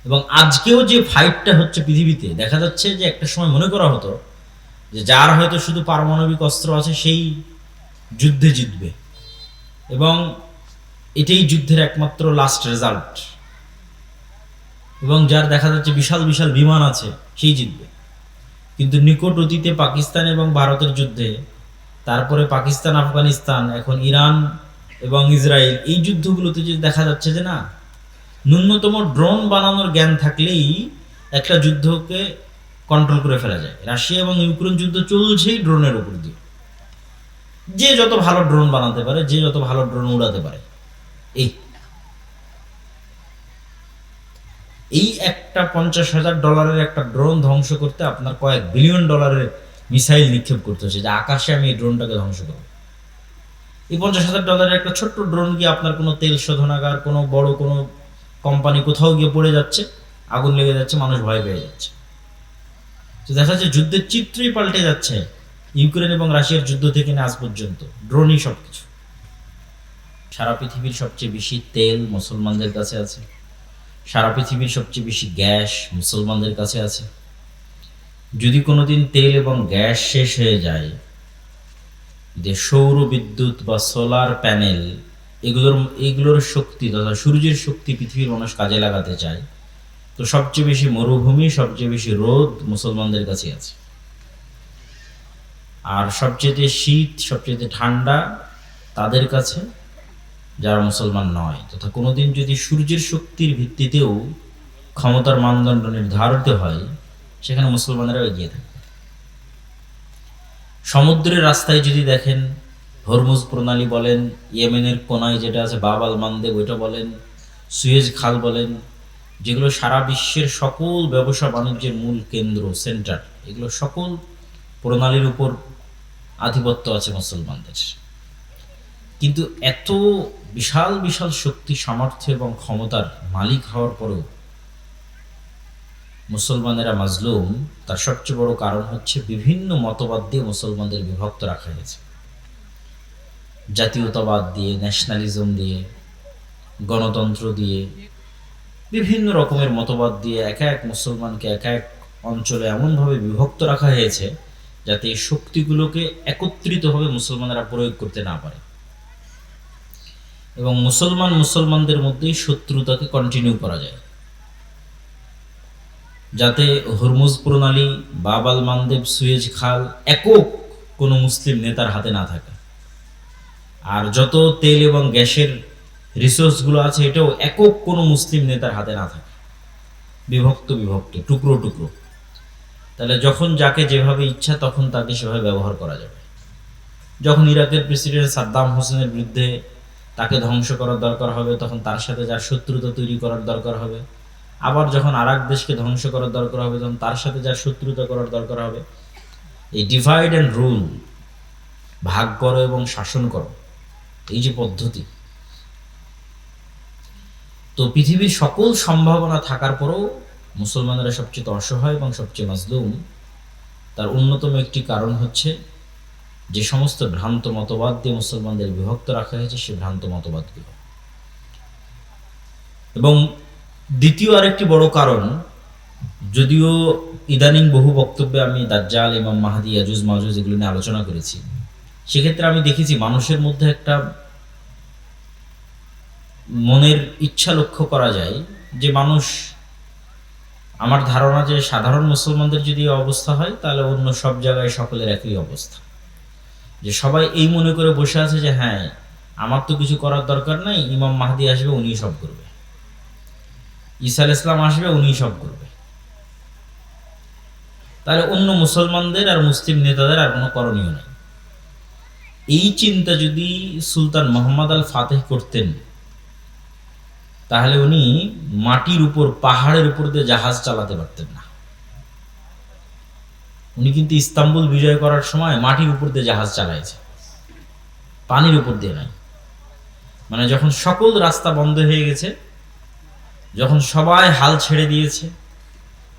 এবং আজকেও যে ফাইটটা হচ্ছে পৃথিবীতে, দেখা যাচ্ছে যে একটা সময় মনে করা হতো যে যার হয়তো শুধু পারমাণবিক অস্ত্র আছে সেই যুদ্ধে জিতবে, এবং এটাই যুদ্ধের একমাত্র লাস্ট রেজাল্ট, এবং যার দেখা যাচ্ছে বিশাল বিশাল বিমান আছে সেই জিতবে। কিন্তু নিকট অতীতে পাকিস্তান এবং ভারতের যুদ্ধে, তারপরে পাকিস্তান আফগানিস্তান, এখন ইরান এবং ইসরায়েল, এই যুদ্ধগুলোতে যে দেখা যাচ্ছে যে না, ন্যূনতম ড্রোন বানানোর জ্ঞান থাকলেই একটা যুদ্ধকে কন্ট্রোল করে ফেলা যায়। রাশিয়া এবং ইউক্রেন যুদ্ধ চলছেই ড্রোনের উপর দিয়ে। যে যত ভালো ড্রোন বানাতে পারে, যে যত ভালো ড্রোন উড়াতে পারে, এই এই একটা $50,000 একটা ড্রোন ধ্বংস করতে আপনার কয়েক বিলিয়ন ডলারের মিসাইল নিক্ষেপ করতে হচ্ছে, যে আকাশে আমি এই ড্রোনটাকে ধ্বংস করব। এই $50,000 একটা ছোট্ট ড্রোন গিয়ে আপনার কোনো তেল শোধনাগার, কোনো বড় কোনো কোম্পানি কোথাও গিয়ে পড়ে যাচ্ছে, আগুন লেগে যাচ্ছে, মানুষ ভয় পেয়ে যাচ্ছে। তো দেখা যাচ্ছে যুদ্ধের চিত্রই পাল্টে যাচ্ছে ইউক্রেন এবং রাশিয়ার যুদ্ধ থেকে না আজ পর্যন্ত ড্রোনই সবকিছু। সারা পৃথিবীর সবচেয়ে বেশি তেল মুসলমানদের কাছে আছে, সারা পৃথিবীর সবচেয়ে বেশি গ্যাস মুসলমানদের কাছে আছে। যদি কোনোদিন তেল এবং গ্যাস শেষ হয়ে যায়, যে সৌর বিদ্যুৎ বা সোলার প্যানেল, এগুলোর শক্তি তথা সূর্যের শক্তি পৃথিবীর মানুষ কাজে লাগাতে চায়, তো সবচেয়ে বেশি মরুভূমি, সবচেয়ে বেশি রোদ মুসলমানদের কাছে আছে। আর সবচেয়ে শীত, সবচেয়ে ঠান্ডা তাদের কাছে, যারা মুসলমান নয়। তথা কোনোদিন যদি সূর্যের শক্তির ভিত্তিতেও ক্ষমতার মানদণ্ড নির্ধারিত হয়, সেখানে মুসলমানেরা এগিয়ে থাকে। সমুদ্রের রাস্তায় যদি দেখেন, হরমুজ প্রণালী বলেন, ইয়েমেনের কোনায় যেটা আছে বাব আল মানদেব ওইটা বলেন, সুয়েজ খাল বলেন, যেগুলো সারা বিশ্বের সকল ব্যবসা বাণিজ্যের মূল কেন্দ্র, সেন্টার, এগুলো সকল প্রণালীর উপর আধিপত্য আছে মুসলমানদের। কিন্তু এত বিশাল বিশাল শক্তি, সামর্থ্য এবং ক্ষমতার মালিক হওয়ার পরেও মুসলমানেরা মাজলুম। তার সবচেয়ে বড় কারণ হচ্ছে বিভিন্ন মতবাদ দিয়ে মুসলমানদের বিভক্ত রাখা হয়েছে। জাতীয়তাবাদ দিয়ে, ন্যাশনালিজম দিয়ে, গণতন্ত্র দিয়ে, বিভিন্ন রকমের মতবাদ দিয়ে এক এক মুসলমানকে এক এক অঞ্চলে এমনভাবে বিভক্ত রাখা হয়েছে যাতে এই শক্তিগুলোকে একত্রিতভাবে মুসলমানেরা প্রয়োগ করতে না পারে, এবং মুসলমানদের মধ্যেই শত্রুতাকে কন্টিনিউ করা যায়, যাতে হরমুজ প্রণালী, বাব আল মানদেব, সুয়েজ খাল একক কোনো মুসলিম নেতার হাতে না থাকে। আর যত তেল এবং গ্যাসের রিসোর্সগুলো আছে, এটাও একক কোনো মুসলিম নেতার হাতে না থাকে, বিভক্ত বিভক্ত, টুকরো টুকরো। তাহলে যখন যাকে যেভাবে ইচ্ছা তখন তাকে সেভাবে ব্যবহার করা যাবে। যখন ইরাকের প্রেসিডেন্ট সাদ্দাম হোসেনের বিরুদ্ধে তাকে ধ্বংস করার দরকার হবে, তখন তার সাথে যার শত্রুতা তৈরি করার দরকার হবে। আবার যখন আর এক দেশকে ধ্বংস করার দরকার হবে, তখন তার সাথে যার শত্রুতা করার দরকার হবে। এই ডিভাইড অ্যান্ড রুল, ভাগ করো এবং শাসন করো, এই যে পদ্ধতি, তো পৃথিবীর সকল সম্ভাবনা থাকার পরেও মুসলমানরা সবচেয়ে অসহায় এবং সবচেয়ে মাজলুম। তার অন্যতম একটি কারণ হচ্ছে যে সমস্ত ভ্রান্ত মতবাদ দিয়ে মুসলমানদের বিভক্ত রাখা হয়েছে, সে ভ্রান্ত মতবাদগুলো। এবং দ্বিতীয় আরেকটি বড় কারণ, যদিও ইদানিং বহু বক্তব্যে আমি দাজ্জাল, ইমাম মাহদি, ইয়াজুজ মাজুজ এগুলো নিয়ে আলোচনা করেছি, সেক্ষেত্রে আমি দেখেছি মানুষের মধ্যে একটা মনের ইচ্ছা লক্ষ্য করা যায় যে মানুষ, আমার ধারণা যে সাধারণ মুসলমানদের যদি অবস্থা হয়, তাহলে অন্য সব জায়গায় সকলের একই অবস্থা, যে সবাই এই মনে করে বসে আছে যে হ্যাঁ, আমার তো কিছু করার দরকার নাই, ইমাম মাহদি আসবে, উনিই সব করবে, ঈসা আলাইহিস সালাম আসবে, উনিই সব করবে, তাহলে অন্য মুসলমানদের আর মুসলিম নেতাদের আর কোনো করণীয় নেই। এই চিন্তা যদি সুলতান মোহাম্মদ আল ফাতেহ করতেন, তাহলে উনি মাটির উপর, পাহাড়ের উপর দিয়ে জাহাজ চালাতে পারতেন না। উনি কিন্তু ইস্তাম্বুল বিজয় করার সময় মাটির উপর দিয়ে জাহাজ চালাইছে, পানির উপর দিয়ে নাই। মানে যখন সকল রাস্তা বন্ধ হয়ে গেছে, যখন সবাই হাল ছেড়ে দিয়েছে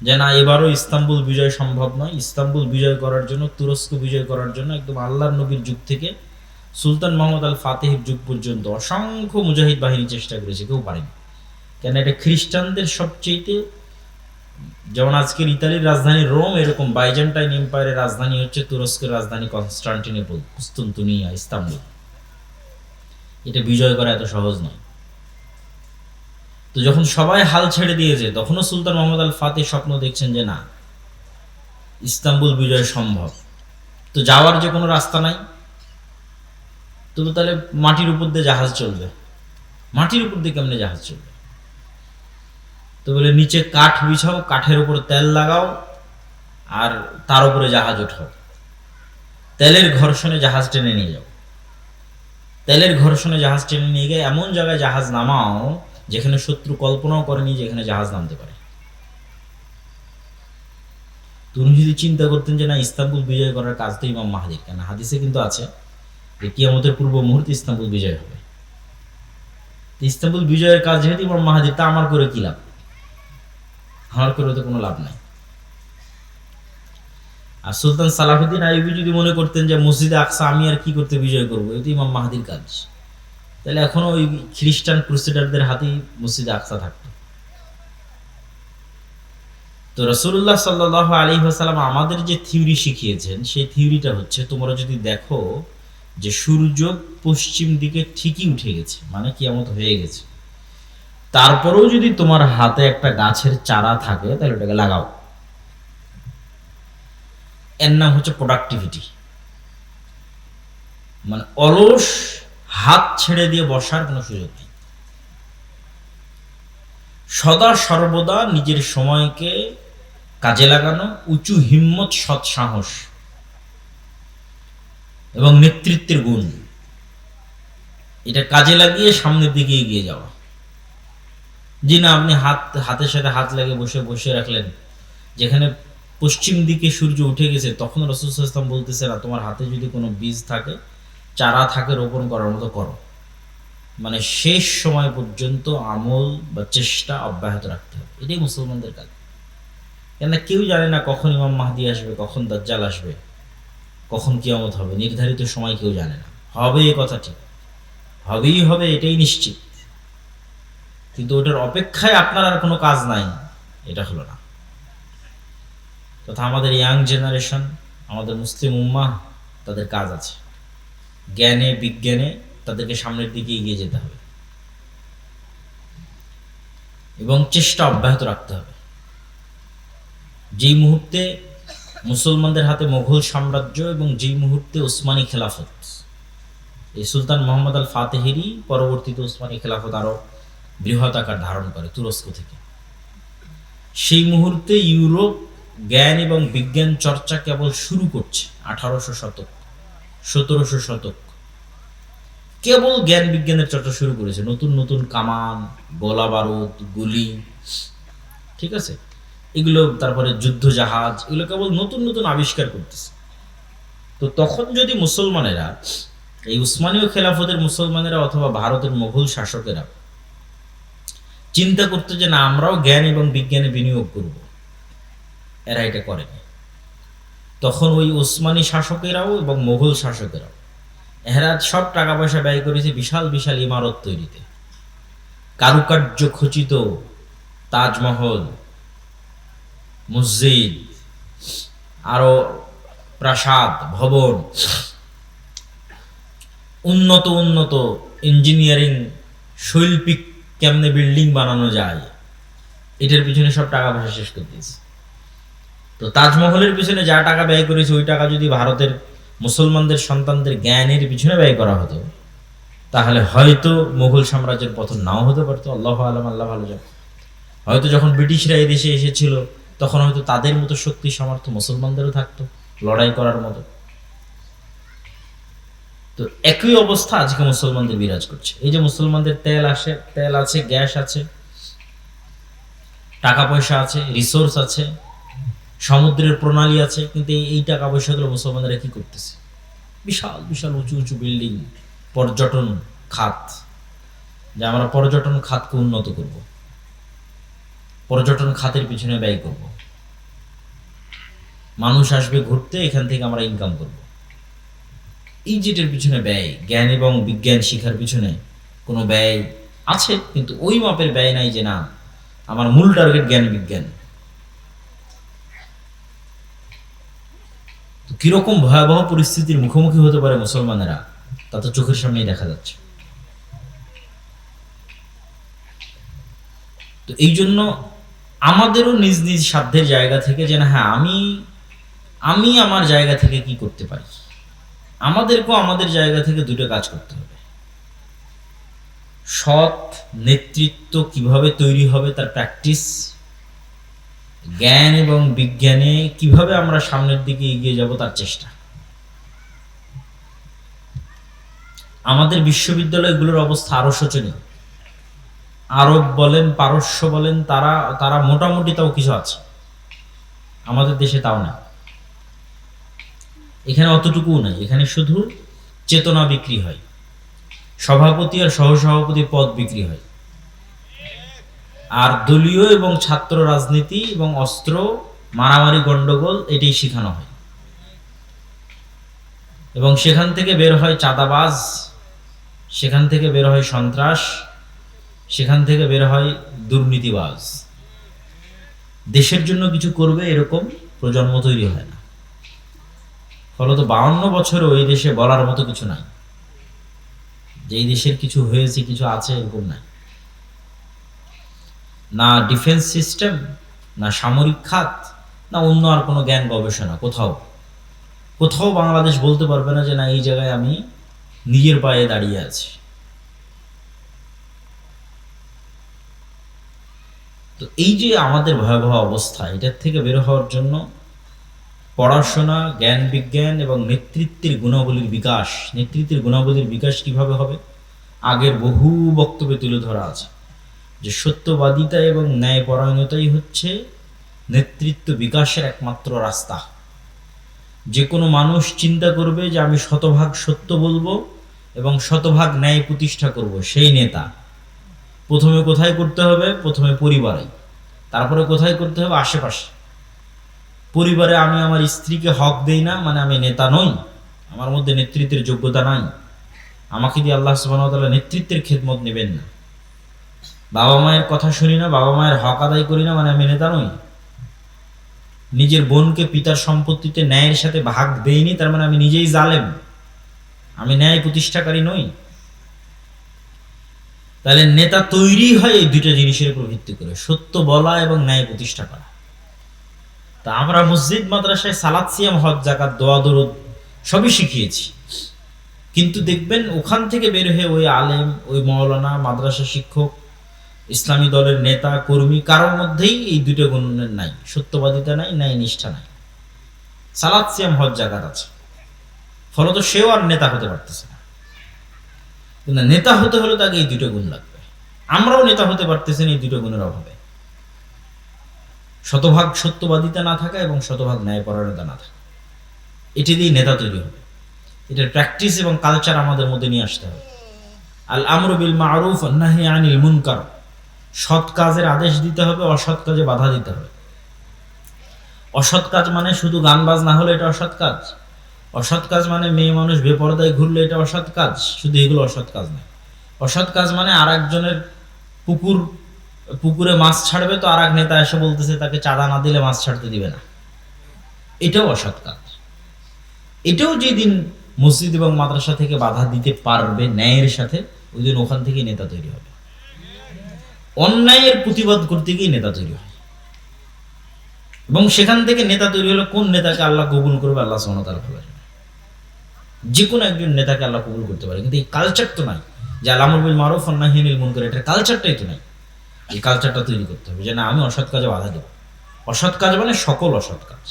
যে না, এবারও ইস্তাম্বুল বিজয় সম্ভব নয়, ইস্তাম্বুল বিজয় করার জন্য, তুরস্ক বিজয় করার জন্য একদম আল্লাহর নবীর যুগ থেকে সুলতান মোহাম্মদ আল ফাতেহের যুগ পর্যন্ত অসংখ্য মুজাহিদ বাহিনী চেষ্টা করেছে, কেউ পারেনি। কেন এটা খ্রিস্টানদের সবচেয়ে, যেমন আজকের ইতালির রাজধানী রোম, এরকম বাইজেন্টাইন এম্পায়ারের রাজধানী হচ্ছে তুরস্কের রাজধানী কনস্টান্টিনোপল, কুস্তুনতুনিয়া, ইস্তাম্বুল। এটা বিজয় করা এত সহজ নয়। তো যখন সবাই হাল ছেড়ে দিয়েছে, তখনও সুলতান মোহাম্মদ আল ফাতেহ স্বপ্ন দেখছেন যে না, ইস্তাম্বুল বিজয় সম্ভব। তো যাওয়ার যে কোনো রাস্তা নাই, তো তাহলে মাটির উপর দিয়ে জাহাজ চলবে। মাটির উপর দিয়ে কেমনে জাহাজ চলবে? তো বলে নিচে কাঠ বিছাও, কাঠের উপর তেল লাগাও, আর তার উপরে জাহাজ ওঠাও, তেলের ঘর্ষণে জাহাজ টেনে নিয়ে যাও। তেলের ঘর্ষণে জাহাজ টেনে নিয়ে গিয়ে এমন জায়গায় জাহাজ নামাও যেখানে শত্রু কল্পনাও করেনি যে এখানে জাহাজ নামতে পারে। তুমি যদি চিন্তা করতেন যে না, ইস্তাম্বুল বিজয় করার কাজ তো ইমাম মাহদীর, কেন হাদিসে কিন্তু আছে যে কিয়ামতের পূর্ব মুহূর্তে ইস্তাম্বুল বিজয় হবে। ইস্তাম্বুল বিজয়ের কাজ যেহেতু ইমাম মাহদীর, তা আমার করে কি লাভ? আমার করে তো কোনো লাভ নাই। আর সুলতান সালাহুদ্দিন আইয়ুবী যদি মনে করতেন যে মসজিদে আকসা আমি আর কি করতে বিজয় করবো, এটা ইমাম মাহদীর কাজ, তাহলে এখনো ওই খ্রিস্টান ক্রুসেডারদের হাতেই মসজিদে আকসা থাকতো। তো রাসূলুল্লাহ সাল্লাল্লাহু আলাইহি ওয়াসাল্লাম আমাদের যে থিওরি শিখিয়েছেন, সেই থিওরিটা হচ্ছে, তোমরা যদি দেখো যে সূর্য পশ্চিম দিকে ঠিকই উঠে গেছে, মানে কিয়ামত হয়ে গেছে, তারপরেও যদি তোমার হাতে একটা গাছের চারা থাকে, তাহলে ওটাকে লাগাও। এর নাম হচ্ছে প্রোডাক্টিভিটি। মানে অলস হাত ছেড়ে দিয়ে বসার কোনো সুযোগ নেই। সদা সর্বদা নিজের সময়কে কাজে লাগানো, উঁচু হিম্মত, সৎ সাহস এবং নেতৃত্বের গুণ, এটা কাজে লাগিয়ে সামনের দিকে এগিয়ে যাওয়া। জি না, আপনি হাতের সাথে হাত লাগিয়ে বসে রাখলেন, যেখানে পশ্চিম দিকে সূর্য উঠে গেছে, তখন রাসূল সাল্লাল্লাহু আলাইহি ওয়াসাল্লাম বলতেছে না, তোমার হাতে যদি কোনো বীজ থাকে, চারা থাকে, রোপণ করার মতো করো। মানে শেষ সময় পর্যন্ত আমল বা চেষ্টা অব্যাহত রাখতে হবে। এটাই মুসলমানদের কাজ। কেন কেউ জানে না কখন ইমাম মাহদী আসবে, কখন দাজ্জাল আসবে, কখন কিয়ামত হবে, নির্ধারিত সময় কেউ জানে না। হবে এ কথা ঠিক, হবেই হবে, এটাই নিশ্চিত, কিন্তু ওটার অপেক্ষায় আপনার আর কোনো কাজ নাই, এটা হলো না। তথা আমাদের ইয়াং জেনারেশন, আমাদের মুসলিম উম্মাহ, তাদের কাজ আছে, জ্ঞানে বিজ্ঞানে তাদেরকে সামনের দিকে এগিয়ে যেতে হবে এবং চেষ্টা অব্যাহত রাখতে হবে। যেই মুহূর্তে মুসলমানদের হাতে মোগল সাম্রাজ্য এবং যেই মুহূর্তে ওসমানী খেলাফত, এই সুলতান মোহাম্মদ আল ফাতেহেরই পরবর্তীতে ওসমানী খেলাফত আরো বৃহৎ আকার ধারণ করে তুরস্ক থেকে, সেই মুহূর্তে ইউরোপ জ্ঞান এবং বিজ্ঞান চর্চা কেবল শুরু করছে। 1800 শতক, 1700 শতক কেবল জ্ঞান বিজ্ঞানের চর্চা শুরু করেছে। নতুন নতুন কামান, গোলা বারুদ, গুলি, ঠিক আছে, এগুলো, তারপরে যুদ্ধ জাহাজ, এগুলো কেবল নতুন নতুন আবিষ্কার করতেছে। তো তখন যদি মুসলমানেরা, এই উসমানীয় খেলাফতের মুসলমানেরা অথবা ভারতের মোগল শাসকেরা চিন্তা করতো যে না, আমরাও জ্ঞান এবং বিজ্ঞানে বিনিয়োগ করব, এরা এটা করেনি। তখন ওই ওসমানী শাসকেরাও এবং মোগল শাসকেরাও, এরা সব টাকা পয়সা ব্যয় করেছে বিশাল বিশাল ইমারত তৈরিতে, কারুকার্য খচিত তাজমহল, মসজিদ, আরো প্রাসাদ, ভবন, উন্নত উন্নত ইঞ্জিনিয়ারিং, শৈল্পিক কেমনে বিল্ডিং বানানো যায়, এটার পিছনে সব টাকা পয়সা শেষ করে দিয়েছে। তো তাজমহলের পিছনে যা টাকা ব্যয় করেছে, ওই টাকা যদি ভারতের মুসলমানদের সন্তানদের জ্ঞানের পিছনে ব্যয় করা হতো, তাহলে হয়তো মুঘল সাম্রাজ্যের পতন নাও হতে পারতো। আল্লাহু আলাম, আল্লাহ ভালো জানে। হয়তো যখন ব্রিটিশরা এই দেশে এসেছিল, তখন হয়তো তাদের মতো শক্তি সামর্থ্য মুসলমানদেরও থাকতো লড়াই করার মতো। তো একই অবস্থা আজকে মুসলমানদের বিরাজ করছে। এই যে মুসলমানদের তেল আছে, গ্যাস আছে, টাকা পয়সা আছে, রিসোর্স আছে, সমুদ্রের প্রণালী আছে, কিন্তু এই টাকা পয়সাগুলো মুসলমানরা কি করতেছে? বিশাল বিশাল উঁচু উঁচু বিল্ডিং, পর্যটন খাত, যে আমরা পর্যটন খাতকে উন্নত করব, পর্যটন খাতের পিছনে ব্যয় করব, মানুষ আসবে ঘুরতে, এখান থেকে আমরা ইনকাম করব। এই যেটার পিছনে ব্যয়, জ্ঞান এবং বিজ্ঞান শিক্ষার পিছনে কোনো ব্যয় আছে, কিন্তু ওই মাপের ব্যয় নাই যে না আমার মূল টার্গেট জ্ঞান বিজ্ঞান। তো কিরকম ভয়াবহ পরিস্থিতির মুখোমুখি হতে পারে মুসলমানেরা, তা তো চোখের সামনেই দেখা যাচ্ছে। তো এই জন্য আমাদেরও নিজ নিজ সাধ্যের জায়গা থেকে যে না হ্যাঁ আমি আমার জায়গা থেকে কি করতে পারি, আমাদেরকেও আমাদের জায়গা থেকে দুটো কাজ করতে হবে। সৎ নেতৃত্ব কিভাবে তৈরি হবে তার প্র্যাকটিস, জ্ঞান এবং বিজ্ঞানে কিভাবে আমরা সামনের দিকে এগিয়ে যাব তার চেষ্টা। আমাদের বিশ্ববিদ্যালয়গুলোর অবস্থা আরো শোচনীয়। আরব বলেন, পারস্য বলেন, তারা মোটামুটি তাও কিছু আছে, আমাদের দেশে তাও না। এখানে অতটুকুও নাই, এখানে শুধু চেতনা বিক্রি হয়, সভাপতি আর সহসভাপতি পদ বিক্রি হয়, আর দলীয় এবং ছাত্র রাজনীতি এবং অস্ত্র মারামারি গন্ডগোল এটাই শেখানো হয়। এবং সেখান থেকে বের হয় চাঁদাবাজ, সেখান থেকে বের হয় সন্ত্রাস, সেখান থেকে বের হয় দুর্নীতিবাজ। দেশের জন্য কিছু করবে এরকম প্রজন্ম তৈরি হয় না। ফলত 52 বছরও এই দেশে বলার মতো কিছু নাই, যে এই দেশের কিছু হয়েছে কিছু আছে এরকম নাই। না ডিফেন্স সিস্টেম, না সামরিক খাত, না অন্য আর কোনো জ্ঞান গবেষণা, কোথাও বাংলাদেশ বলতে পারবে না যে না এই জায়গায় আমি নিজের পায়ে দাঁড়িয়ে আছি। তো এই যে আমাদের ভয়াবহ অবস্থা, এটার থেকে বের হওয়ার জন্য পড়াশোনা, জ্ঞান বিজ্ঞান এবং নেতৃত্বের গুণাবলীর বিকাশ। নেতৃত্বের গুণাবলীর বিকাশ কিভাবে হবে? আগের বহু বক্তব্যে তুলে ধরা আছে যে সত্যবাদিতা এবং ন্যায়পরায়ণতাই হচ্ছে নেতৃত্ব বিকাশের একমাত্র রাস্তা। যে কোনো মানুষ চিন্তা করবে যে আমি শতভাগ সত্য বলবো এবং শতভাগ ন্যায় প্রতিষ্ঠা করব, সেই নেতা। প্রথমে কোথায় করতে হবে? প্রথমে পরিবারে, তারপরে কোথায় করতে হবে? আশেপাশে। পরিবারে আমি আমার স্ত্রীকে হক দেই না, মানে আমি নেতা নই, আমার মধ্যে নেতৃত্বের যোগ্যতা নাই, আমাকে দিয়ে আল্লাহ সুবহানাহু ওয়া তাআলা নেতৃত্বের খেদমত নেবেন না। বাবা মায়ের কথা শুনি না, বাবা মায়ের হক আদায় করি না, মানে আমি নেতা নই। নিজের বোনকে পিতার সম্পত্তিতে ন্যায়ের সাথে ভাগ দেইনি, তার মানে আমি নিজেই জালেম, আমি ন্যায় প্রতিষ্ঠাকারী নই। তাহলে নেতা তৈরি হয় এই দুইটা জিনিসের উপর ভিত্তি করে, সত্য বলা এবং ন্যায় প্রতিষ্ঠা করা। তা আমরা মসজিদ মাদ্রাসায় সালাত, সিয়াম, হজ, যাকাত, দোয়া দরুদ সবই শিখিয়েছি, কিন্তু দেখবেন ওখান থেকে বের হয়ে ওই আলেম, ওই মাওলানা, মাদ্রাসা শিক্ষক, ইসলামী দলের নেতা কর্মী কারোর মধ্যেই এই দুটো গুণ নাই, সত্যবাদিতা নাই, ন্যায় নিষ্ঠা নাই। সালাত, সিয়াম, হজ, যাকাত আছে, ফলত সেও আর নেতা হতে পারতেছে না। কিন্তু নেতা হতে হলে তাকে এই দুটো গুণ লাগবে। আমরাও নেতা হতে পারতেছি না এই দুটো গুণের অভাবে। শতভাগ সত্যবাদিতা না থাকা এবং শতভাগ ন্যায়পরায়ণতা না থাকা, এটি দিয়ে নেতা তৈরি হবে। এটার প্র্যাকটিস এবং কালচার আমাদের মধ্যে নিয়ে আসতে হবে। আল আমরু বিল মারুফ ওয়ান নাহি আনিল মুনকার, সৎ কাজের আদেশ দিতে হবে, অসৎ কাজে বাধা দিতে হবে। অসৎ কাজ মানে শুধু গান বাজনা হলে এটা অসৎ কাজ, অসৎ কাজ মানে মেয়ে মানুষ বেপরদায় ঘুরলে এটা অসৎ কাজ, শুধু এগুলো অসৎ কাজ নয়। অসৎ কাজ মানে আর একজনের পুকুরে মাছ ছাড়বে, তো আর এক নেতা এসে বলতেছে তাকে চাঁদা না দিলে মাছ ছাড়তে দিবে না, এটাও অসৎ কাজ। এটাও যেদিন মসজিদ এবং মাদ্রাসা থেকে বাধা দিতে পারবে ন্যায়ের সাথে, ওই দিন ওখান থেকে নেতা তৈরি হবে। অন্যায়ের প্রতিবাদ করতে গিয়ে নেতা তৈরি হয়, এবং সেখান থেকে নেতা তৈরি হলো কোন নেতাকে আল্লাহ কবুল করবে, আল্লাহ সুবহানাহু ওয়া তাআলা ভালো জানেন। যে কোনো একজন নেতাকে আল্লাহ কবুল করতে পারে, কিন্তু এই কালচার তো নাই যে আল আমরু বিল মারুফ ওয়ান নাহি আনিল মুনকার, এটার কালচারটাই তো নাই। এই কালচারটা তৈরি করতে হবে যে না আমি অসৎ কাজে বাধা দেব। অসৎ কাজ মানে সকল অসৎ কাজ,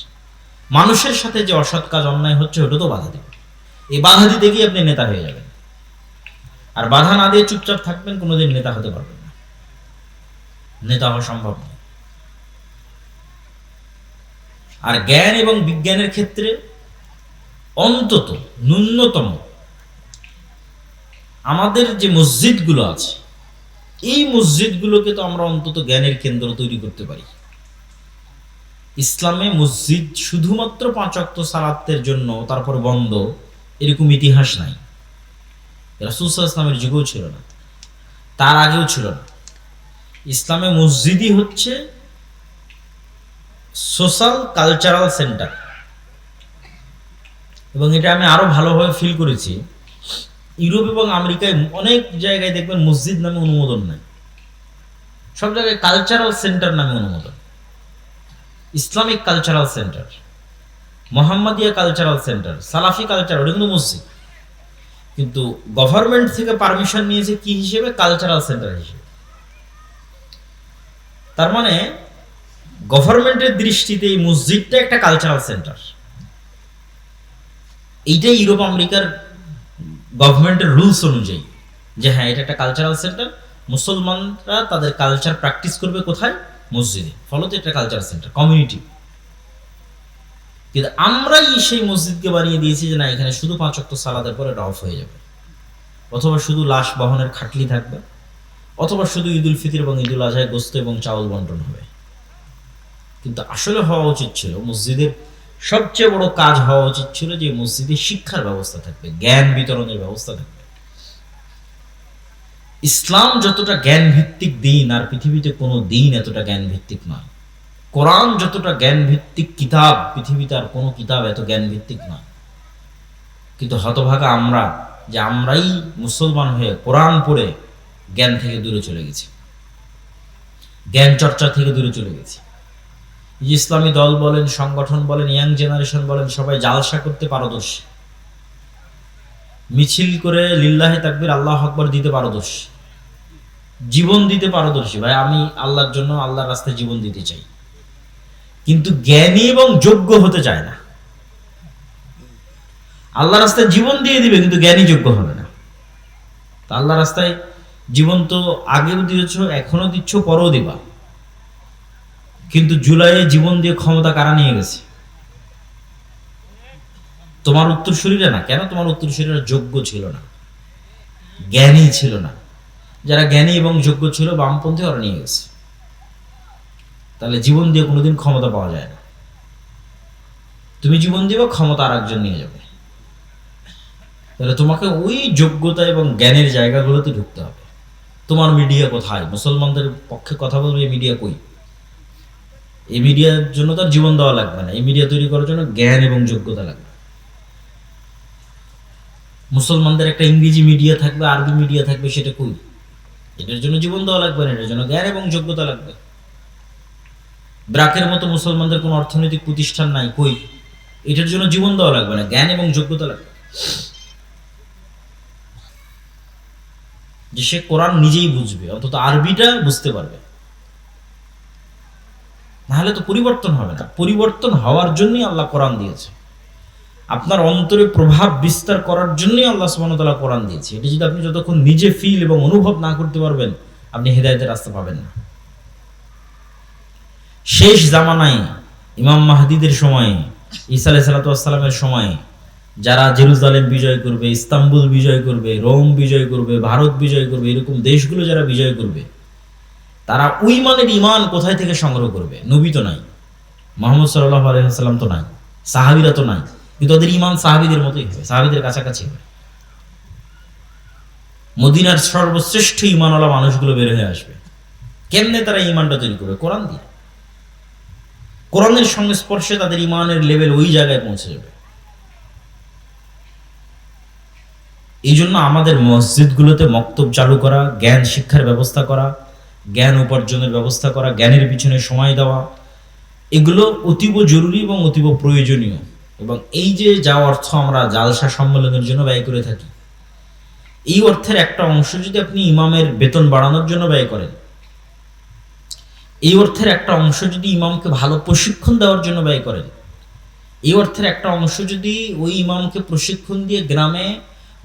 মানুষের সাথে যে অসৎ কাজ অন্যায় হচ্ছে ওটা তো বাধা দেব। এই বাধা দিতে গিয়ে আপনি নেতা হয়ে যাবেন, আর বাধা না দিয়ে চুপচাপ থাকবেন, কোনোদিন নেতা হতে পারবেন না, নেতা হওয়া সম্ভব নয়। আর জ্ঞান এবং বিজ্ঞানের ক্ষেত্রে অন্তত ন্যূনতম আমাদের যে মসজিদগুলো আছে, এই মসজিদগুলোকে তো আমরা অন্তত জ্ঞানের কেন্দ্র তৈরি করতে পারি। ইসলামে মসজিদ শুধুমাত্র 5 ওয়াক্ত সালাতের জন্য তারপর বন্ধ, এরকম ইতিহাস নাই, রাসূল সাল্লাল্লাহু আলাইহি ওয়াসাল্লামের যুগেও ছিল না। তার আগেও ছিল না। ইসলামে মসজিদই হচ্ছে সোশ্যাল কালচারাল সেন্টার, এবং এটা আমি আরো ভালোভাবে ফিল করেছি। ইউরোপ এবং আমেরিকায় অনেক জায়গায় দেখবেন মসজিদ নামে অনুমোদন নাই, সব জায়গায় কালচারাল সেন্টার নামে অনুমোদন। Islamic cultural centre, Mohammadia cultural centre, সালাফি কালচার, ওটা কিন্তু মসজিদ। কিন্তু গভর্নমেন্ট থেকে পারমিশন নিয়েছে কি হিসেবে? কালচারাল সেন্টার হিসেবে। তার মানে গভর্নমেন্টের দৃষ্টিতে এই মসজিদটা একটা কালচারাল সেন্টার। এইটাই ইউরোপ আমেরিকার গভর্নমেন্টের রুলস অনুযায়ী, যে হ্যাঁ এটা একটা কালচারাল সেন্টার, মুসলমানরা তাদের কালচার প্র্যাকটিস করবে কোথায়? মসজিদে, ফলত এটা কালচারাল সেন্টার, কমিউনিটি। কিন্তু আমরাই সেই মসজিদকে বানিয়ে দিয়েছি যে না, এখানে শুধু 5 ওয়াক্ত সালাতের পরে এটা অফ হয়ে যাবে, অথবা শুধু লাশ বহনের খাটলি থাকবে, অথবা শুধু ঈদুল ফিতর এবং ঈদুল আজহায় গোস্ত এবং চাউল বন্টন হবে। কিন্তু আসলে হওয়া উচিত ছিল, মসজিদের সবচেয়ে বড় কাজ হওয়া উচিত ছিল যে মসজিদে শিক্ষার ব্যবস্থা থাকবে, জ্ঞান বিতরণের ব্যবস্থা থাকবে। ইসলাম যতটা জ্ঞান ভিত্তিক দিন, আর পৃথিবীতে কোনো দিন এতটা জ্ঞান ভিত্তিক নয়। কোরআন যতটা জ্ঞান ভিত্তিক কিতাব, পৃথিবীতে আর কোনো কিতাব এত জ্ঞান ভিত্তিক নয়। কিন্তু হতভাগা আমরা, যে আমরাই মুসলমান হয়ে কোরআন পড়ে জ্ঞান থেকে দূরে চলে গেছি, জ্ঞান চর্চা থেকে দূরে চলে গেছি। ইসলামী দল বলেন, সংগঠন বলেন, ইয়াং জেনারেশন বলেন, সবাই জালসা করতে পারদর্শী, মিছিল করে লিল্লাহে তাকবীর আল্লাহু আকবার দিতে পারদর্শী, জীবন দিতে পারদর্শী। ভাই আমি আল্লাহর জন্য, আল্লাহর রাস্তায় জীবন দিতে চাই, কিন্তু জ্ঞানী এবং যোগ্য হতে চায় না। আল্লাহর রাস্তায় জীবন দিয়ে দিবে, কিন্তু জ্ঞানী যোগ্য হবে না। তা আল্লাহর রাস্তায় জীবন তো আগেও দিয়েছ, এখনো দিচ্ছ, পরেও দিবা। কিন্তু জুলাইয়ে জীবন দিয়ে ক্ষমতা কারা নিয়ে গেছে? তোমার উত্তরসূরিরা না। কেন? তোমার উত্তরসূরিরা যোগ্য ছিল না, জ্ঞানী ছিল না। যারা জ্ঞানী এবং যোগ্য ছিল, বামপন্থী, ওরা নিয়ে গেছে। তাহলে জীবন দিয়ে কোনোদিন ক্ষমতা পাওয়া যায় না। তুমি জীবন দিবে, ক্ষমতা আর একজন নিয়ে যাবে। তাহলে তোমাকে ওই যোগ্যতা এবং জ্ঞানের জায়গাগুলোতে ঢুকতে হবে। তোমার মিডিয়া কোথায়? মুসলমানদের পক্ষে কথা বলবে, এই মিডিয়া কই? এই মিডিয়ার জন্য তার জীবন দেওয়া লাগবে না, এই মিডিয়া তৈরি করার জন্য জ্ঞান এবং যোগ্যতা লাগবে। মুসলমানদের একটা ইংরেজি মিডিয়া থাকবে, আরবি মিডিয়া থাকবে, সেটা কই? এটার জন্য জীবন দেওয়া লাগবে না, এটার জন্য জ্ঞান এবং যোগ্যতা লাগবে। ব্রাকের মতো মুসলমানদের কোনো অর্থনৈতিক প্রতিষ্ঠান নাই, কই? এটার জন্য জীবন দেওয়া লাগবে না, জ্ঞান এবং যোগ্যতা লাগবে। যে সে কোরআন নিজেই বুঝবে, অন্তত আরবিটা বুঝতে পারবে, নাহলে তো পরিবর্তন হবে না। পরিবর্তন হওয়ার জন্যই আল্লাহ কোরআন দিয়েছে, আপনার অন্তরে প্রভাব বিস্তার করার জন্যই আল্লাহ সুবহানাহু ওয়া তাআলা কোরআন দিয়েছে। এটা যদি আপনি যতক্ষণ নিজে ফিল এবং অনুভব না করতে পারবেন, আপনি হেদায়েতের রাস্তা পাবেন না। শেষ জামানায় ইমাম মাহদিদের সময়ে, ঈসা আলাইহিস সালামের সময়ে যারা জেরুজালেম বিজয় করবে, ইস্তাম্বুল বিজয় করবে, রোম বিজয় করবে, ভারত বিজয় করবে, এরকম দেশগুলো যারা বিজয় করবে, তারা ওই মানের ইমান কোথায় থেকে সংগ্রহ করবে? নবী তো নাই, মুহাম্মদ সাল্লাল্লাহু আলাইহি ওয়াসাল্লাম তো নাই, সাহাবীরা তো নাই, কিন্তু ওদের ইমান সাহাবীদের মতোই হবে, সাহাবীদের কাছাকাছি হবে। মদিনার সর্বশ্রেষ্ঠ ইমানওয়ালা মানুষগুলো বের হয়ে আসবে। কেমনে তারা ইমানটা তৈরি করবে? কোরআন দিয়ে। কোরআনের সংস্পর্শে তাদের ইমানের লেভেল ওই জায়গায় পৌঁছে যাবে। এই জন্য আমাদের মসজিদগুলোতে মক্তব চালু করা, জ্ঞান শিক্ষার ব্যবস্থা করা, জ্ঞান উপার্জনের ব্যবস্থা করা, জ্ঞানের পিছনে সময় দেওয়া, এগুলো অতীব জরুরি এবং অতীব প্রয়োজনীয়। এবং এই যে যা অর্থ আমরা জালসা সম্মেলনের জন্য ব্যয় করে থাকি, এই অর্থের একটা অংশ যদি আপনি ইমামের বেতন বাড়ানোর জন্য ব্যয় করেন, এই অর্থের একটা অংশ যদি ইমামকে ভালো প্রশিক্ষণ দেওয়ার জন্য ব্যয় করেন, এই অর্থের একটা অংশ যদি ওই ইমামকে প্রশিক্ষণ দিয়ে গ্রামে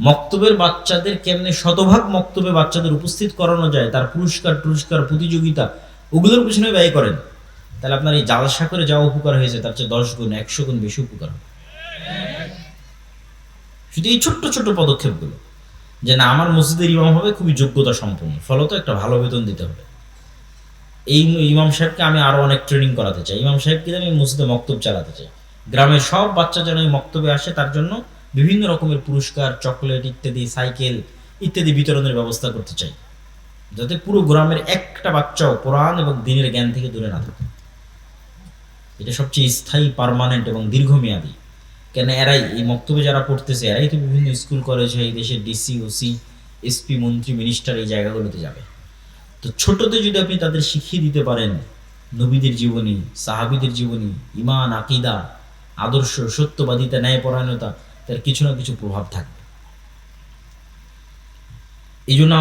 মক্তবের বাচ্চাদের কেমনে শতভাগ মক্তবে বাচ্চাদের উপস্থিত করানো যায়, তার পুরস্কার প্রতিযোগিতা, ওগুলোর পিছনে ব্যয় করেন, তাহলে আপনার এই জালসা করে যা উপকার হয়েছে তার চেয়ে 10 গুণ 100 গুণ বেশি উপকার হবে। শুধু এই ছোট্ট ছোট্ট পদক্ষেপগুলো, যে না আমার মসজিদের ইমাম হবে খুবই যোগ্যতা সম্পন্ন, ফলত একটা ভালো বেতন দিতে হবে, এই ইমাম সাহেবকে আমি আরো অনেক ট্রেনিং করাতে চাই, ইমাম সাহেবকে আমি মসজিদে মক্তব চালাতে চাই, গ্রামের সব বাচ্চা যেন এই মক্তবে আসে, তার জন্য বিভিন্ন রকমের পুরস্কার, চকলেট ইত্যাদি, সাইকেল ইত্যাদি বিতরণের ব্যবস্থা করতে চাই। যাতে পুরো গ্রামের একটা বাচ্চাও কোরআন এবং দ্বীনের জ্ঞান থেকে দূরে না থাকে। এটা সবচেয়ে স্থায়ী, পার্মানেন্ট এবং দীর্ঘমেয়াদী। কেন এরাই এই মক্তবে যারা পড়তেছে এরাই তো বিভিন্ন স্কুল কলেজে এই দেশের ডিসি, ওসি, এসপি, মন্ত্রী, মিনিস্টার এই জায়গাগুলোতে যাবে। তো ছোটতে যদি আপনি তাদের শিখিয়ে দিতে পারেন নবীদের জীবনী, সাহাবীদের জীবনী, ঈমান, আকীদা, আদর্শ, সত্যবাদিতা, ন্যায়পরায়ণতা, তার কিছু না কিছু প্রভাব থাকবে। এই জন্য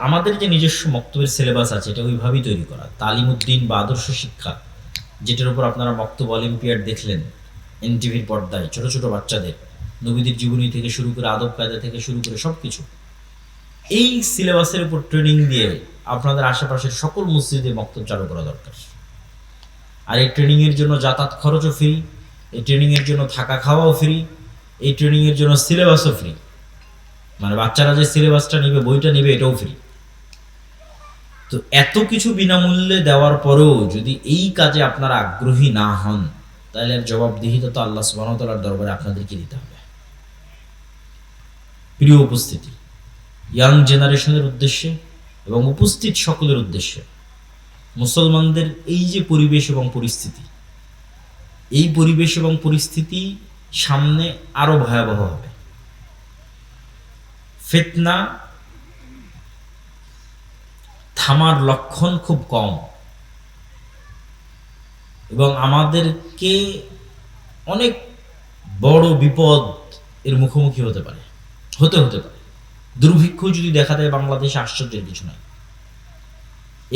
আমাদের যে নিজস্ব মক্তবের সিলেবাস আছে এটা ওইভাবেই তৈরি করা, তালিমউদ্দিন বা আদর্শ শিক্ষা, যেটার উপর আপনারা মক্তব অলিম্পিয়াড দেখলেন এনটিভির পর্দায়, ছোট ছোট বাচ্চাদের নবীদের জীবনী থেকে শুরু করে আদব কায়দা থেকে শুরু করে সব কিছু, এই সিলেবাসের উপর ট্রেনিং দিয়ে আপনাদের আশেপাশের সকল মসজিদে মক্তব চালু করা দরকার। আর এই ট্রেনিংয়ের জন্য যাতায়াত খরচও ফ্রি, এই ট্রেনিংয়ের জন্য থাকা খাওয়াও ফ্রি, এই ট্রেনিংয়ের জন্য সিলেবাসও ফ্রি। মানে বাচ্চারা যে সিলেবাসটা নেবে, বইটা নেবে, এটাও ফ্রি। তো এত কিছু বিনামূল্যে দেওয়ার পরেও যদি এই কাজে আপনারা আগ্রহী না হন, তাহলে জবাবদিহিতা তো আল্লাহ সুবহানাহু ওয়া তাআলার দরবারে আপনাদেরকে দিতে হবে। প্রিয় উপস্থিতি, ইয়াং জেনারেশনের উদ্দেশ্যে এবং উপস্থিত সকলের উদ্দেশ্যে, মুসলমানদের এই যে পরিবেশ এবং পরিস্থিতি, এই পরিবেশ এবং পরিস্থিতি সামনে আরো ভয়াবহ হবে। ফিতনা থামার লক্ষণ খুব কম এবং আমাদেরকে অনেক বড় বিপদ এর মুখোমুখি হতে পারে। দুর্ভিক্ষ যদি দেখা দেয় বাংলাদেশে, আশ্চর্যের কিছু নাই।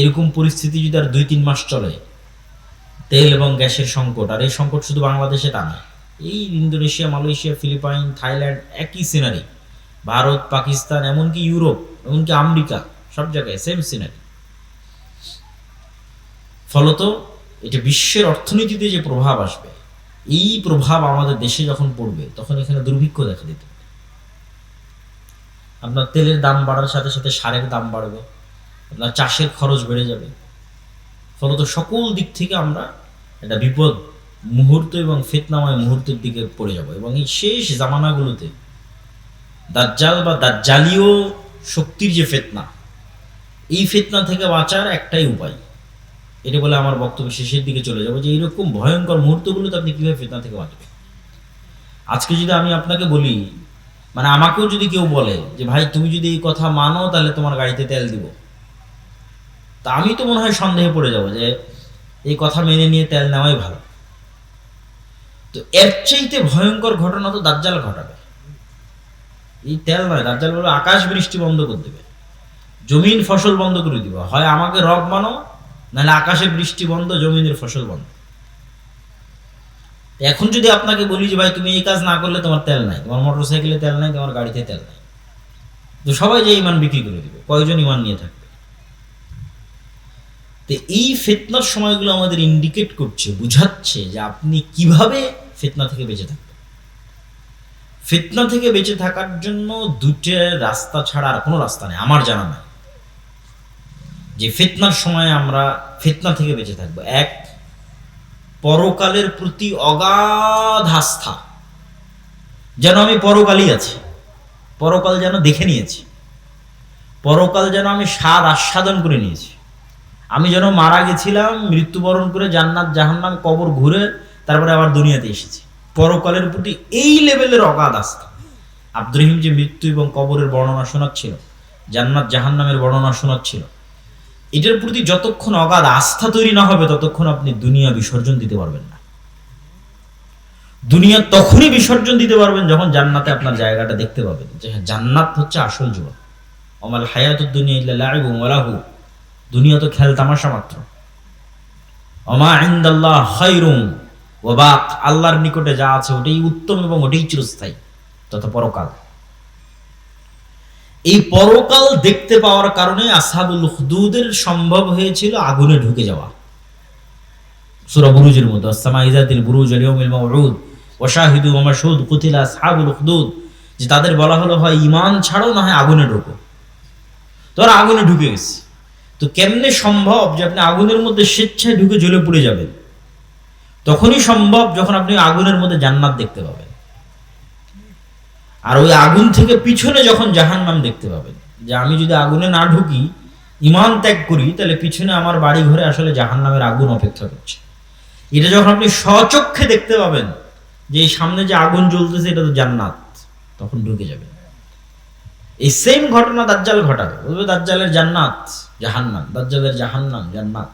এরকম পরিস্থিতি যদি আর 2-3 মাস চলে, তেল এবং গ্যাসের সংকট, আর এই সংকট শুধু বাংলাদেশে তা নয়, এই ইন্দোনেশিয়া, মালয়েশিয়া, ফিলিপাইন, থাইল্যান্ড, একই সিনারি। ভারত, পাকিস্তান, এমনকি ইউরোপ, এমনকি আমেরিকা, সব জায়গায় সেম সিনারি। ফলত এটা বিশ্বের অর্থনীতিতে যে প্রভাব আসবে, এই প্রভাব আমাদের দেশে যখন পড়বে তখন এখানে দুর্ভিক্ষ দেখা দিতে পারে। আপনার তেলের দাম বাড়ার সাথে সাথে সারের দাম বাড়বে, আপনার চাষের খরচ বেড়ে যাবে। ফলত সকল দিক থেকে আমরা একটা বিপদ মুহূর্ত এবং ফিতনাময় মুহূর্তের দিকে পড়ে যাব। এবং এই শেষ জামানাগুলোতে দাজ্জাল বা দাজ্জালীয় শক্তির যে ফিতনা, এই ফিতনা থেকে বাঁচার একটাই উপায়, এটা বলে আমার বক্তব্য শেষের দিকে চলে যাব, যে এইরকম ভয়ঙ্কর মুহূর্তগুলোতে আপনি কিভাবে ফিতনা থেকে বাঁচবেন। আজকে যদি আমি আপনাকে বলি, মানে আমাকেও যদি কেউ বলে যে ভাই তুমি যদি এই কথা মানো তাহলে তোমার গাড়িতে তেল দিব, তা আমি তো মনে হয় সন্দেহে পড়ে যাব যে এই কথা মেনে নিয়ে তেল নেওয়াই ভালো। তো এর চাইতে ভয়ঙ্কর ঘটনা তো দাজ্জাল ঘটাবে। এই তেল নয়, দাজ্জাল বলে আকাশ বৃষ্টি বন্ধ করে দেবে, জমিন ফসল বন্ধ করে দিবে। হয় আমাকে রব মানো, নাহলে আকাশে বৃষ্টি বন্ধ, জমিনের ফসল বন্ধ। এখন যদি আপনাকে বলি যে ভাই তুমি এই কাজ না করলে তোমার তেল নাই, তোমার মোটর সাইকেলে তেল নাই, তোমার গাড়িতে তেল নাই, তো সবাই যে ইমান বিক্রি করে দিবে, কয়জন ইমান নিয়ে থাকবে? তো এই ফিতনার সময়গুলো আমাদের ইন্ডিকেট করছে, বুঝাচ্ছে যে আপনি কিভাবে ফিতনা থেকে বেঁচে থাকবেন। ফিতনা থেকে বেঁচে থাকার জন্য দুটো রাস্তা ছাড়া আর কোনো রাস্তা নেই আমার জানা নাই, যে ফিতনার সময় আমরা ফিতনা থেকে বেঁচে থাকবো। এক, পরকালের প্রতি অগাধ আস্থা, যেন আমি পরকালই আছি, পরকাল যেন দেখে নিয়েছি, পরকাল যেন আমি স্বাদ আস্বাদন করে নিয়েছি, আমি যেন মারা গেছিলাম, মৃত্যুবরণ করে জান্নাত জাহান্নাম কবর ঘুরে তারপরে আবার দুনিয়াতে এসেছি। পরকালের প্রতি এই লেভেলের অগাধ আস্থা। আব্দুর রহিম যে মৃত্যু এবং কবরের বর্ণনা শোনাচ্ছিল, জান্নাত জাহান্নামের বর্ণনা শোনাচ্ছিল, এটার প্রতি যতক্ষণ অগাধ আস্থা তৈরি না হবে ততক্ষণ আপনি দুনিয়া বিসর্জন দিতে পারবেন না। দুনিয়া তখনই বিসর্জন দিতে পারবেন যখন জান্নাতে আপনার জায়গাটা দেখতে পাবেন, যে হ্যাঁ জান্নাত হচ্ছে আসল জীবন। ওমাল হায়াতুদ দুনিয়া ইল্লা লাইবুন ওয়া লাহু, দুনিয়া তো খেল তামাশা মাত্র। ওমা ইনদাল্লাহ খায়রুন ওয়া বাক, আল্লাহর নিকটে যা আছে ওটাই উত্তম এবং ওটাই চিরস্থায়ী, তথা পরকাল। এই পরকাল দেখতে পাওয়ার কারণে আসহাবুল উখদুদের সম্ভব হয়েছিল আগুনে ঢুকে যাওয়া। সূরা বুরুজের মধ্যে আসসামা ইযাতিল বুরুজ ওয়াল ইয়াউমিল মাউউদ ওয়া শাহিদু ওয়া মাশহুদ কুতিলা আসহাবুল উখদুদ, যে তাদের বলা হলো হয় ঈমান ছাড়ো না হয় আগুনে ঢোকো। তোরা আগুনে ঢুকে গেছে। তো কেমনে সম্ভব যে আপনি আগুনের মধ্যে স্বেচ্ছায় ঢুকে জ্বলে পুড়ে যাবেন? তখনই সম্ভব যখন আপনি আগুনের মধ্যে জান্নাত দেখতে পাবেন, আর ওই আগুন থেকে পিছনে যখন জাহান্নাম দেখতে পাবেন। যে আমি যদি আগুনে না ঢুকি ইমান ত্যাগ করি, তাহলে পিছনে আমার বাড়ি ঘরে আসলে জাহান্নামের আগুন অপেক্ষা করছে। এটা যখন আপনি স্বচক্ষে দেখতে পাবেন যে এই সামনে যে আগুন জ্বলতেছে এটা তো জান্নাত, তখন ঢুকে যাবেন। এই সেম ঘটনা দাজ্জাল ঘটাবে, বলবে দাজ্জালের জান্নাত জাহান্নাম, দাজ্জালের জাহান্নাম জান্নাত।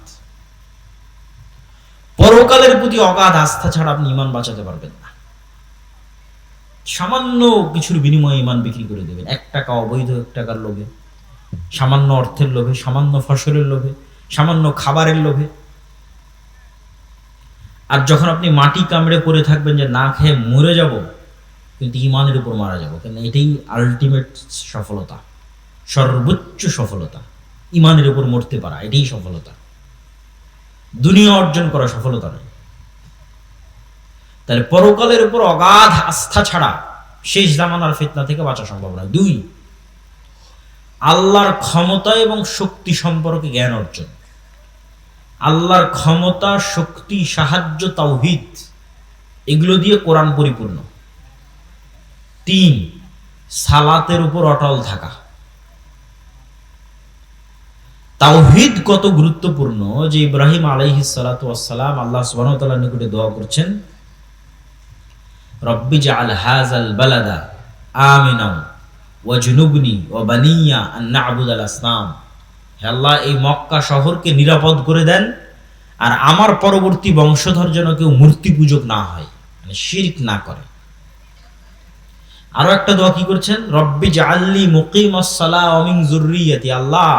পরকালের প্রতি অগাধ আস্থা ছাড়া আপনি ইমান বাঁচাতে পারবেন না। সামান্য কিছুর বিনিময়ে ইমান বিক্রি করে দেবেন, 1 টাকা অবৈধ 1 টাকার লোভে, সামান্য অর্থের লোভে, সামান্য ফসলের লোভে, সামান্য খাবারের লোভে। আর যখন আপনি মাটি কামড়ে পড়ে থাকবেন যে না খেয়ে মরে যাব, কিন্তু ইমানের উপর মারা যাব, কেন এটাই আলটিমেট সফলতা, সর্বোচ্চ সফলতা। ইমানের উপর মরতে পারা এটাই সফলতা, দুনিয়া অর্জন করা সফলতা নয়। তাহলে পরকালের উপর অগাধ আস্থা ছাড়া শেষ জামানার ফিতনা থেকে বাঁচা সম্ভব নয়। 2, আল্লাহর ক্ষমতা এবং শক্তি সম্পর্কে জ্ঞান অর্জন। আল্লাহর ক্ষমতা, শক্তি, সাহায্য, তাওহীদ, এগুলো দিয়ে কোরআন পরিপূর্ণ। 3, সালাতের উপর অটল থাকা। তাওহীদ কত গুরুত্বপূর্ণ যে ইব্রাহিম আলাইহিস সালাতু ওয়াস সালাম আল্লাহ সুবহানাহু ওয়া তাআলার নিকটে দোয়া করছেন, রব্বি জাআল হাযাল বালাদা আমিনান ওয়াজনুবনি ওয়া বানিয়া আন না'বুদাল আসনাম। হে আল্লাহ, এই মক্কা শহরকে নিরাপদ করে দেন, আর আমার পরবর্তী বংশধর যেন কেউ মূর্তি পূজক না হয়, মানে শিরক না করে। আরো একটা দোয়া কি করছেন, রব্বি জাআলনি মুকিমাস সালাহ ওয়া মিন যুররিয়াতি। আল্লাহ,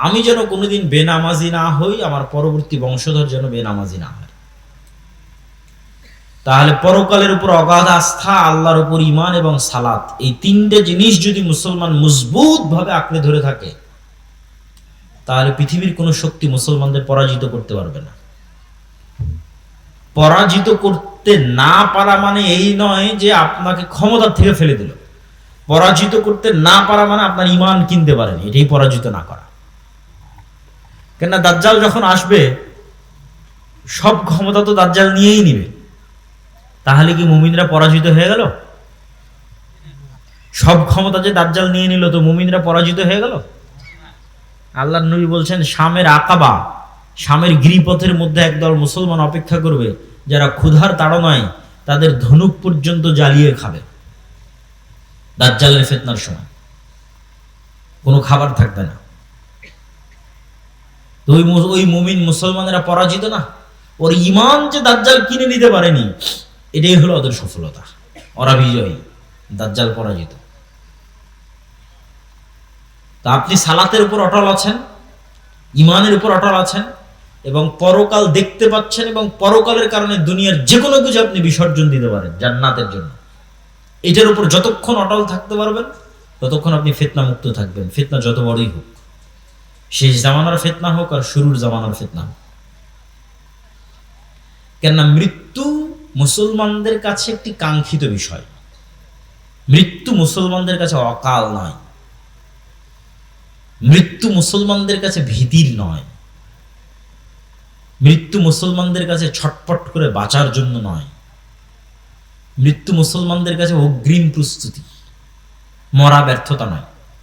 আমি যেন কোনোদিন বেনামাজি না হই, আমার পরবর্তী বংশধর যেন বেনামাজি না হয়। তাহলে পরকালের উপর অগাধ আস্থা, আল্লাহর উপর ঈমান এবং সালাত, এই 3টে জিনিস যদি মুসলমান মজবুত ভাবে আঁকড়ে ধরে থাকে, তাহলে পৃথিবীর কোনো শক্তি মুসলমানদের পরাজিত করতে পারবে না। পরাজিত করতে না পারা মানে এই নয় যে আপনাকে ক্ষমতার থেকে ফেলে দিল। পরাজিত করতে না পারা মানে আপনার ঈমান কিনতে পারেন, এটাই পরাজিত না করা। কেননা দাজ্জাল যখন আসবে, সব ক্ষমতা তো দাজ্জাল নিয়েই নিবে। তাহলে কি মুমিনরা পরাজিত হয়ে গেল? সব ক্ষমতা যে দাজ্জাল নিয়ে নিল, তো মুমিনরা পরাজিত হয়ে গেল? আল্লাহর নবী বলছেন, শামের আকাবা, শামের গিরিপথের মধ্যে একদল মুসলমান অপেক্ষা করবে, যারা ক্ষুধার তাড়নায় তাদের ধনুক পর্যন্ত জ্বালিয়ে খাবে। দাজ্জালের ফিতনার সময় কোনো খাবার থাকবে না। তো ওই মুমিন মুসলমানেরা পরাজিত না, ওর ঈমান যে দাজ্জাল কিনে নিতে পারেনি, এটাই হলো ওদের সফলতা। ওরা বিজয়ী, দাজ্জাল পরাজিত। তা আপনি সালাতের উপর অটল আছেন, ঈমানের উপর অটল আছেন, এবং পরকাল দেখতে পাচ্ছেন, এবং পরকালের কারণে দুনিয়ার যে কোনো কিছু আপনি বিসর্জন দিতে পারেন জান্নাতের জন্য। এটার উপর যতক্ষণ অটল থাকতে পারবেন, ততক্ষণ আপনি ফিতনা মুক্ত থাকবেন, ফিতনা যত বড়ই হোক, শেষ জামানার ফিতনা হোক আর শুরুর জামানার ফিতনা হোক। কেননা মৃত্যু মুসলমানদের কাছে একটি কাঙ্ক্ষিত বিষয়। মৃত্যু মুসলমানদের কাছে অকাল নয়, মৃত্যু মুসলমানদের কাছে ভীতির নয়, মৃত্যু মুসলমানদের কাছে ছটপট করে বাঁচার জন্য নয়, মৃত্যু মুসলমানদের কাছে অগ্রিম প্রস্তুতি, মরা ব্যর্থতা নয়।